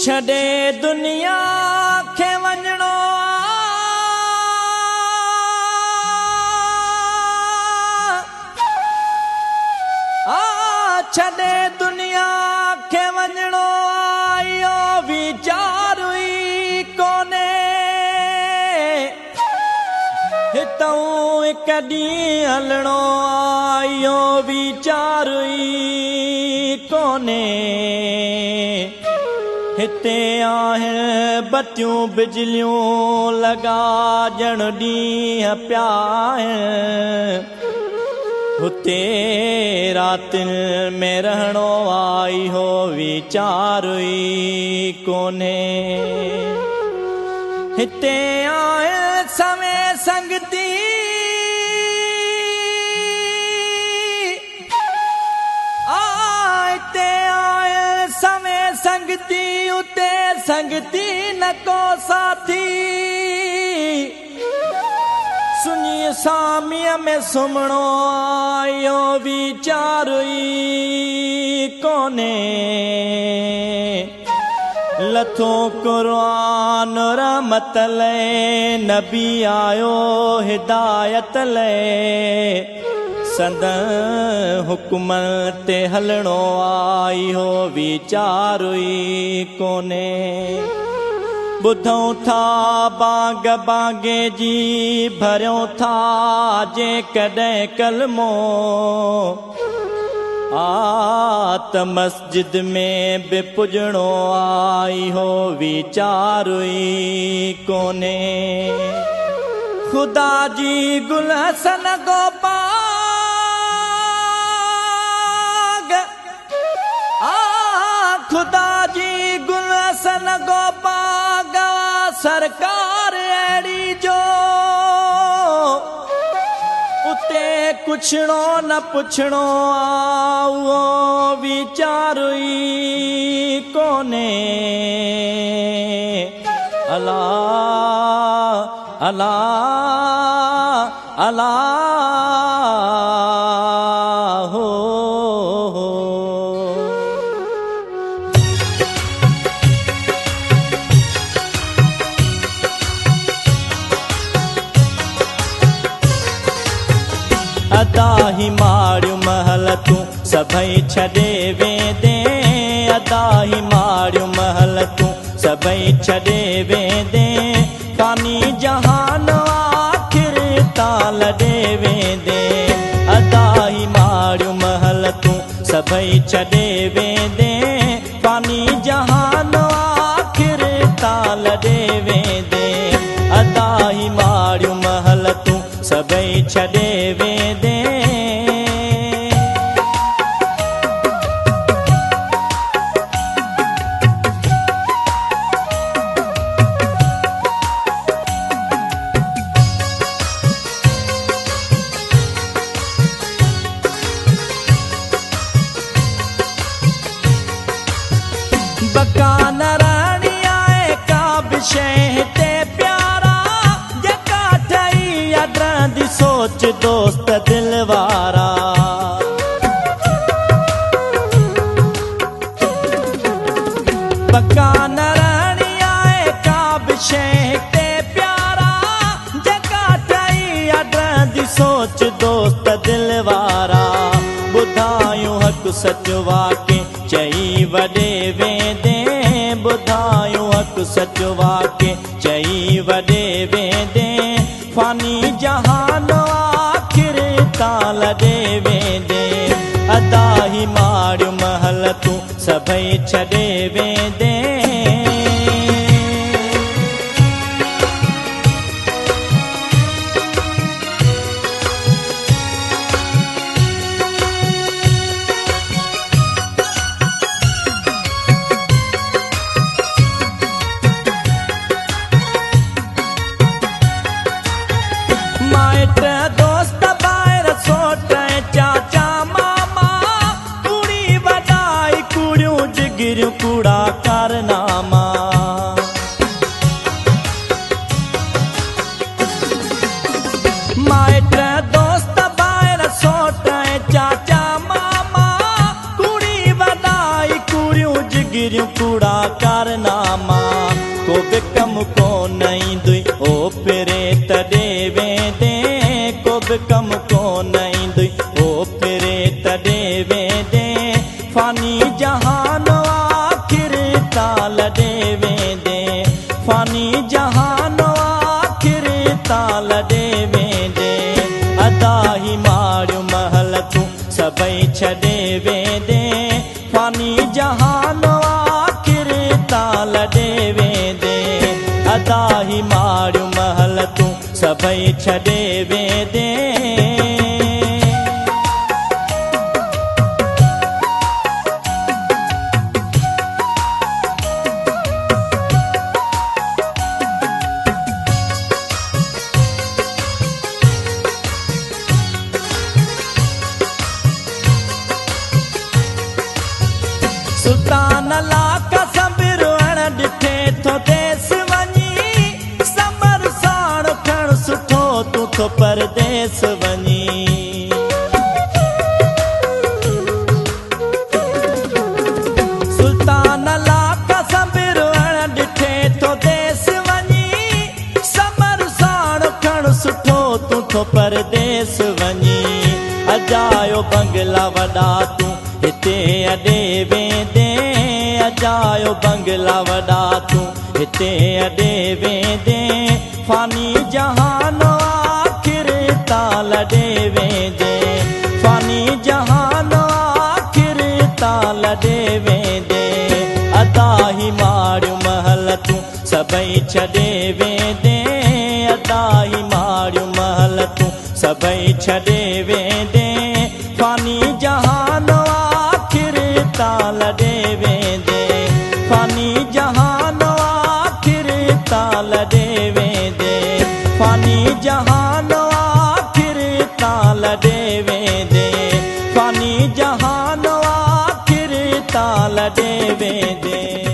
छॾे दुनिया खे वञणो छॾे दुनिया खे वञणो इहो वीचार ई कोन्हे हितां हिकु ॾींहुं हलणो इहो वीचार ई कोन्हे हिते आहिनि बतियूं बिजलियूं लॻा ॼण ॾींहं पिया आहिनि हुते रातिनि में रहणो आहे इहो वीचार ई कोन्हे हिते आहिनि सवे संगती हिते आहिनि सवे संगती उते संगती न को साथी सुनी सामीअ में सुम्हणो इहो वीचार ई कोन्हे लथो क़ुरान रहमत लाइ नबी आयो हिदायत लाइ संदन हुकुम ते हलणो आहे इहो वीचार ई कोन्हे ॿुधूं था बाग बागे जी भरियूं था जेकॾहिं कलमो त मस्जिद में बि पुॼणो आहे इहो वीचार ई कोन्हे ख़ुदा जी गुलहसन गोपाग ख़ुदा जी गुलहसन गोपाग सरकार अहिड़ी जो उते कुछड़ो न पुछणो उहो वीचार ई कोन्हे अला अला अला हो अदा ही मारियूं महल तूं सभई छॾे वेंदे अदा ही मारियूं महल तूं सभई छॾे वेंदे कानी जहान आख़िर तां लॾे वेंदे अदा ही मारियूं महल तूं सभई छॾे वेंदे कानी जहान आख़िर तां लॾे वेंदे अदा ही मारियूं महल तूं सभई छॾे वेंदे बका न रहणी आहे का बि शइ हिते प्यारा जेका ठही अॾंदी सोच दोस्त दिल वारा बका न रहणी आहे का बि शइ हिते प्यारा जेका ठही अॾंदी सोच दोस्त दिल वारा ॿुधायूं हक़ सच वाके चई वॾे वेंदे ॿुधायूं हक़ सच वाके चई वॾे वेंदे फ़ानी जहान आख़िर तां लॾे वेंदे अदा ही मारियूं महल तूं सभई छॾे वेंदे माइट दोस्त ॿाहिरि सोट चाचा मामा कुड़ी वॾाई कुड़ियूं जिगरियूं कूड़ा कार कोन ईंदुई ओ फिरे तॾे वेंदे फानी जहान आखिर ताल ॾे वेंदे फानी जहान आखिर ताल ॾे वेंदे अदा ही मारियूं महल तूं सभई छॾे वेंदे फानी जहान आखिर ताल ॾे वेंदे अदा ही मारियूं महल तूं सभई छॾे वेंदे सुल्तान लाक संबिरण ॾिठे थो देस वञी समर साण खण सुठो तूं थो परदेस वञी सुल्तान लाक संबिरण ॾिठे थो देस वञी समर साण खण सुठो तूं थो परदेस वञी अजायो बंगला वॾा तूं हिते अॾे वेंदे अजायो बंगला वॾा तूं हिते अॾे वेंदे फानी जहान आखिर ताल ॾे वेंदे फानी जहान आखिर ताल ॾे वेंदे अदा ही मारियूं महल तूं सभई छॾे वेंदे अदा ही मारियूं महल तूं सभई छॾे वेंदे फानी जहान आखिर ताल ॾे वेंदे फानी जहान आखिर ताल ॾे वेंदे फानी जहान आखिर ताल ॾे वेंदे फानी जहान आखिर ताल ॾे वेंदे।